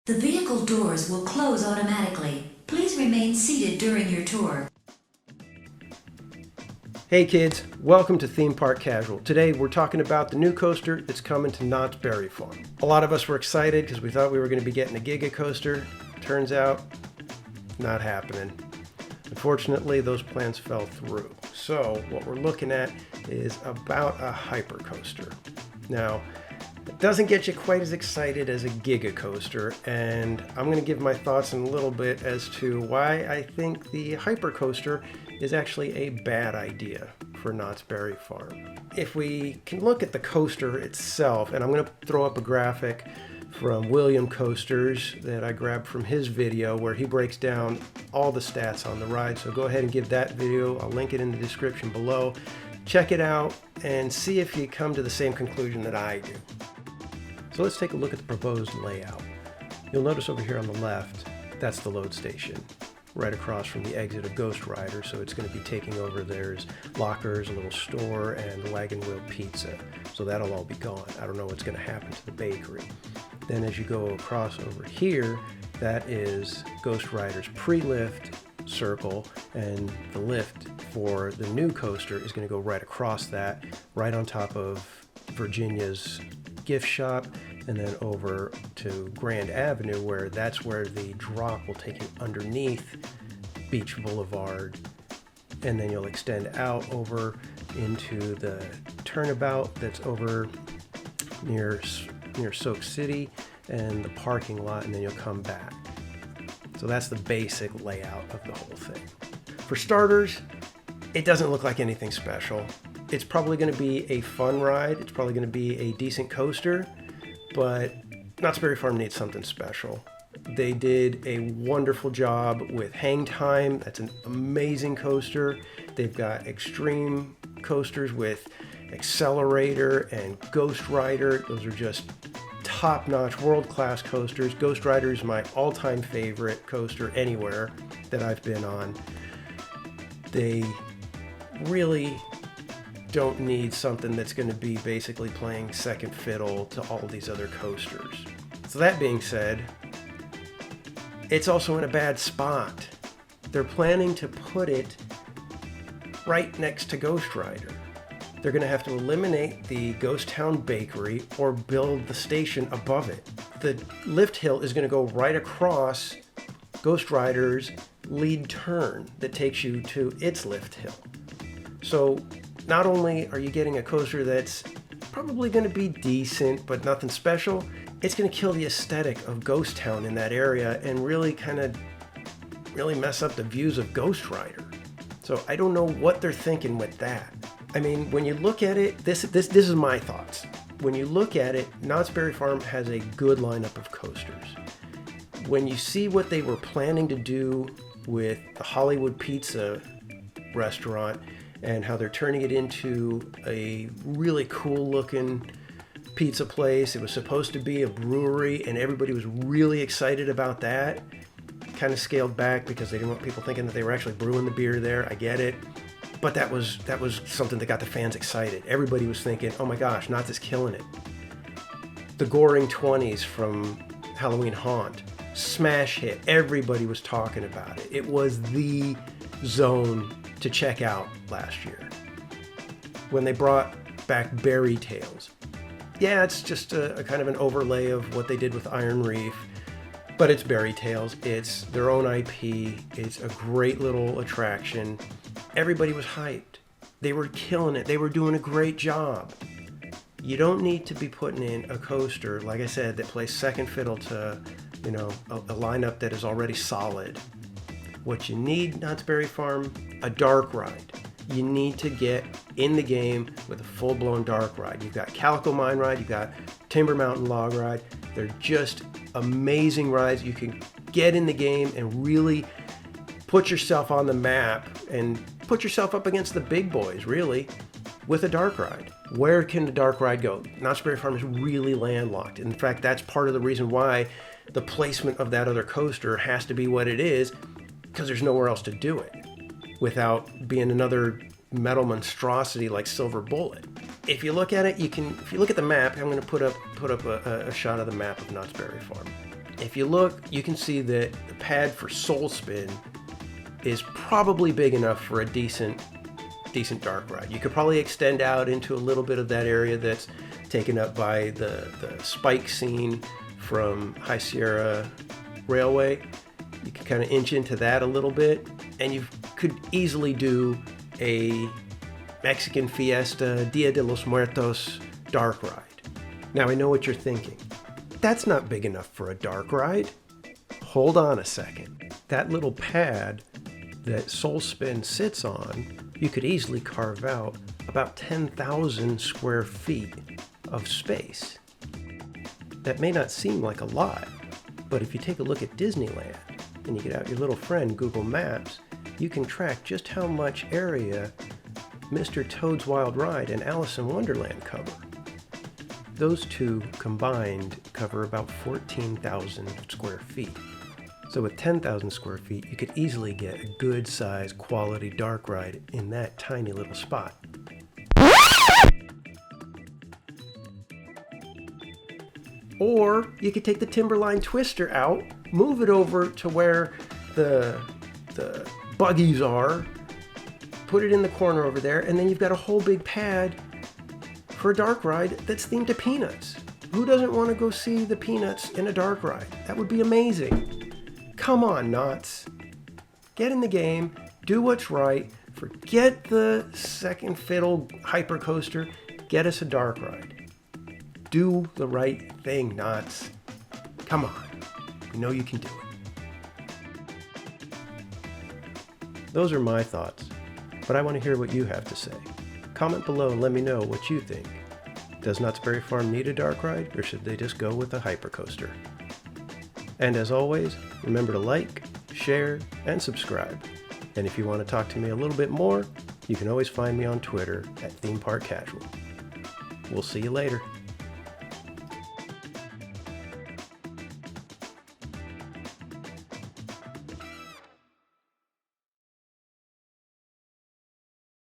The vehicle doors will close automatically. Please remain seated during your tour. Hey kids, welcome to Theme Park Casual. Today we're talking about the new coaster that's coming to Knott's Berry Farm. A lot of us were excited because we thought we were going to be getting a Giga coaster. Turns out, not happening. Unfortunately, those plans fell through. So what we're looking at is about a hyper coaster. Now, it doesn't get you quite as excited as a Giga coaster, and I'm going to give my thoughts in a little bit as to why I think the hyper coaster is actually a bad idea for Knott's Berry Farm. If we can look at the coaster itself, and I'm going to throw up a graphic from William Coasters that I grabbed from his video where he breaks down all the stats on the ride. So go ahead and give that video. I'll link it in the description below. Check it out and see if you come to the same conclusion that I do. So let's take a look at the proposed layout. You'll notice over here on the left, that's the load station, right across from the exit of Ghost Rider. So it's going to be taking over. There's lockers, a little store, and the Wagon Wheel Pizza. So that'll all be gone. I don't know what's going to happen to the bakery. Then as you go across over here, that is Ghost Rider's pre-lift circle, and the lift for the new coaster is going to go right across that, right on top of Virginia's gift shop, and then over to Grand Avenue, where that's where the drop will take you underneath Beach Boulevard, and then you'll extend out over into the turnabout that's over near Soak City and the parking lot, and then you'll come back. So that's the basic layout of the whole thing. For starters, it doesn't look like anything special. It's probably going to be a fun ride. It's probably going to be a decent coaster, but Knott's Berry Farm needs something special. They did a wonderful job with Hang Time. That's an amazing coaster. They've got extreme coasters with Accelerator and Ghost Rider. Those are just top-notch, world-class coasters. Ghost Rider is my all-time favorite coaster anywhere that I've been on. They really don't need something that's going to be basically playing second fiddle to all these other coasters. So that being said, it's also in a bad spot. They're planning to put it right next to Ghost Rider. They're going to have to eliminate the Ghost Town Bakery or build the station above it. The lift hill is going to go right across Ghost Rider's lead turn that takes you to its lift hill. So not only are you getting a coaster that's probably going to be decent but nothing special, it's going to kill the aesthetic of Ghost Town in that area and really mess up the views of Ghost Rider. So I don't know what they're thinking with that. I mean, when you look at it, this is my thoughts. When you look at it, Knott's Berry Farm has a good lineup of coasters. When you see what they were planning to do with the Hollywood Pizza restaurant and how they're turning it into a really cool looking pizza place. It was supposed to be a brewery and everybody was really excited about that. Kind of scaled back because they didn't want people thinking that they were actually brewing the beer there. I get it. But that was something that got the fans excited. Everybody was thinking, oh my gosh, Knott's is killing it. The Goring 20s from Halloween Haunt, smash hit. Everybody was talking about it. It was the zone to check out last year. When they brought back Berry Tales. Yeah, it's just a kind of an overlay of what they did with Iron Reef, but it's Berry Tales. It's their own IP. It's a great little attraction. Everybody was hyped. They were killing it. They were doing a great job. You don't need to be putting in a coaster, like I said, that plays second fiddle to, a lineup that is already solid. What you need, Knott's Berry Farm, a dark ride. You need to get in the game with a full-blown dark ride. You've got Calico Mine Ride, you've got Timber Mountain Log Ride. They're just amazing rides. You can get in the game and really put yourself on the map and put yourself up against the big boys, really, with a dark ride. Where can the dark ride go? Knott's Berry Farm is really landlocked. In fact, that's part of the reason why the placement of that other coaster has to be what it is, because there's nowhere else to do it without being another metal monstrosity like Silver Bullet. If you look at it, if you look at the map, I'm going to put up a shot of the map of Knott's Berry Farm. If you look, you can see that the pad for Soul Spin is probably big enough for a decent dark ride. You could probably extend out into a little bit of that area that's taken up by the spike scene from High Sierra Railway. You can kind of inch into that a little bit, and you could easily do a Mexican Fiesta Dia de los Muertos dark ride. Now I know what you're thinking. That's not big enough for a dark ride. Hold on a second. That little pad that Soul Spin sits on, you could easily carve out about 10,000 square feet of space. That may not seem like a lot, but if you take a look at Disneyland and you get out your little friend Google Maps, you can track just how much area Mr. Toad's Wild Ride and Alice in Wonderland cover. Those two combined cover about 14,000 square feet. So with 10,000 square feet, you could easily get a good size quality dark ride in that tiny little spot. Or you could take the Timberline Twister out, move it over to where the buggies are, put it in the corner over there, and then you've got a whole big pad for a dark ride that's themed to Peanuts. Who doesn't want to go see the Peanuts in a dark ride? That would be amazing. Come on, Knotts. Get in the game, do what's right, forget the second fiddle hyper coaster, get us a dark ride. Do the right thing, Knotts. Come on. We know you can do it. Those are my thoughts, but I want to hear what you have to say. Comment below and let me know what you think. Does Knott's Berry Farm need a dark ride, or should they just go with a hyper coaster? And as always, remember to like, share, and subscribe. And if you want to talk to me a little bit more, you can always find me on Twitter at Theme Park Casual. We'll see you later.